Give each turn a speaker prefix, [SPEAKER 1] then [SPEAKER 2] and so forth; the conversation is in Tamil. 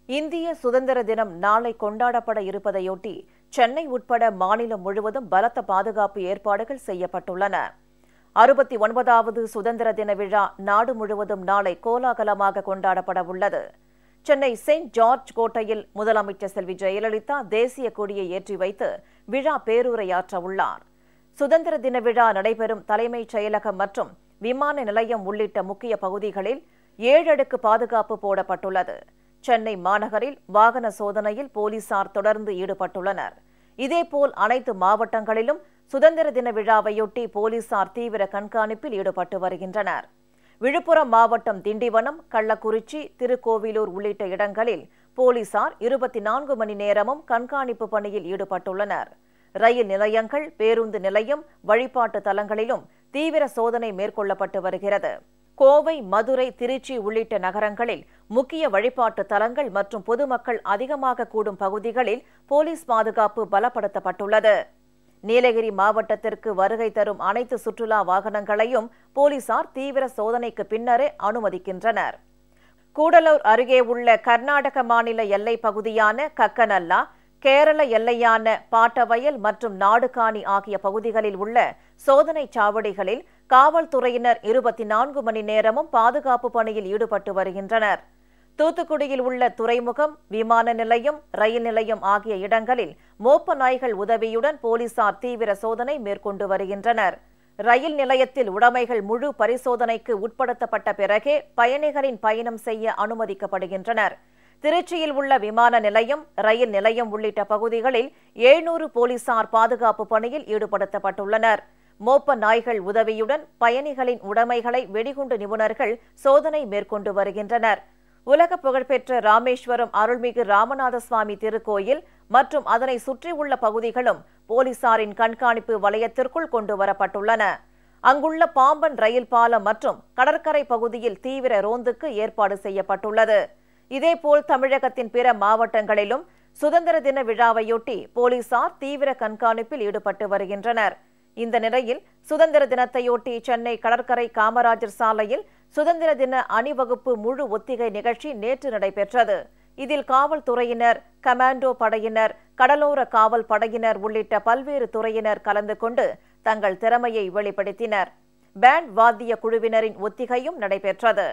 [SPEAKER 1] இந்திய சுதந்திர தினம் நாளை கொண்டாடப்பட இருப்பதையொட்டி சென்னை உட்பட மாநிலம் முழுவதும் பலத்த பாதுகாப்பு ஏற்பாடுகள் செய்யப்பட்டுள்ளன. 69வது சுதந்திர தின விழா நாடு முழுவதும் நாளை கோலாகலமாக கொண்டாடப்பட உள்ளது. சென்னை செயின்ட் ஜார்ஜ் கோட்டையில் முதலமைச்சர் செல்வி ஜெயலலிதா தேசிய கொடியை ஏற்றி வைத்து விழா பேருரையாற்ற உள்ளார். சுதந்திர தின விழா நடைபெறும் தலைமைச் செயலகம் மற்றும் விமான நிலையம் உள்ளிட்ட முக்கிய பகுதிகளில் 7 அடுக்கு பாதுகாப்பு போடப்பட்டுள்ளது. சென்னை மாநகரில் வாகன சோதனையில் போலீசார் தொடர்ந்து ஈடுபட்டுள்ளனர். இதேபோல் அனைத்து மாவட்டங்களிலும் சுதந்திர தின விழாவையொட்டி போலீசார் தீவிர கண்காணிப்பில் ஈடுபட்டு வருகின்றனர். விழுப்புரம் மாவட்டம் திண்டிவனம், கள்ளக்குறிச்சி, திருக்கோவிலூர் உள்ளிட்ட இடங்களில் போலீசார் 24 மணி நேரமும் கண்காணிப்பு பணியில் ஈடுபட்டுள்ளனர். ரயில் நிலையங்கள், பேருந்து நிலையம், வழிபாட்டு தலங்களிலும் தீவிர சோதனை மேற்கொள்ளப்பட்டு வருகிறது. கோவை, மதுரை, திருச்சி உள்ளிட்ட நகரங்களில் முக்கிய வழிபாட்டு தலங்கள் மற்றும் பொதுமக்கள் அதிகமாக கூடும் பகுதிகளில் போலீஸ் பாதுகாப்பு பலப்படுத்தப்பட்டுள்ளது. நீலகிரி மாவட்டத்திற்கு வருகை தரும் அனைத்து சுற்றுலா வாகனங்களையும் போலீசார் தீவிர சோதனைக்கு பின்னரே அனுமதிக்கின்றனர். கூடலூர் அருகே உள்ள கர்நாடக மாநில எல்லைப் பகுதியான கக்கநல்லா, கேரள எல்லையான பாட்டவயல் மற்றும் நாடுகாணி ஆகிய பகுதிகளில் உள்ள சோதனை சாவடிகளில் காவல்துறையினர் 24 மணி நேரமும் பாதுகாப்பு பணியில் ஈடுபட்டு வருகின்றனர். தூத்துக்குடியில் உள்ள துறைமுகம், விமான நிலையம், ரயில் நிலையம் ஆகிய இடங்களில் மோப்ப நாய்கள் உதவியுடன் போலீசார் தீவிர சோதனை மேற்கொண்டு வருகின்றனர். ரயில் நிலையத்தில் உடைமைகள் முழு பரிசோதனைக்கு உட்படுத்தப்பட்ட பிறகே பயணிகளின் பயணம் செய்ய அனுமதிக்கப்படுகின்றனர். திருச்சியில் உள்ள விமான நிலையம், ரயில் நிலையம் உள்ளிட்ட பகுதிகளில் 700 போலீசார் பாதுகாப்பு பணியில் ஈடுபடுத்தப்பட்டுள்ளனர். மோப்ப நாய்கள் உதவியுடன் பயணிகளின் உடைமைகளை வெடிகுண்டு நிபுணர்கள் சோதனை மேற்கொண்டு வருகின்றனர். உலக புகழ்பெற்ற ராமேஸ்வரம் அருள்மிகு ராமநாத சுவாமி திருக்கோயில் மற்றும் அதனை சுற்றியுள்ள பகுதிகளும் போலீசாரின் கண்காணிப்பு வலயத்திற்குள் கொண்டு வரப்பட்டுள்ளன. அங்குள்ள பாம்பன் ரயில் பாலம் மற்றும் கடற்கரை பகுதியில் தீவிர ரோந்துக்கு ஏற்பாடு செய்யப்பட்டுள்ளது. இதேபோல் தமிழகத்தின் பிற மாவட்டங்களிலும் சுதந்திர தின விழாவையொட்டி போலீசார் தீவிர கண்காணிப்பில் ஈடுபட்டு வருகின்றனர். இந்த நிலையில் சுதந்திர தினத்தையொட்டி சென்னை கடற்கரை காமராஜர் சாலையில் சுதந்திர தின அணிவகுப்பு முழு ஒத்திகை நிகழ்ச்சி நேற்று நடைபெற்றது. இதில் காவல்துறையினர், கமாண்டோ படையினர், கடலோர காவல் படையினர் உள்ளிட்ட பல்வேறு துறையினர் கலந்து கொண்டு தங்கள் திறமையை வெளிப்படுத்தினர். பேண்ட் வாத்திய குழுவினரின் ஒத்திகையும் நடைபெற்றது.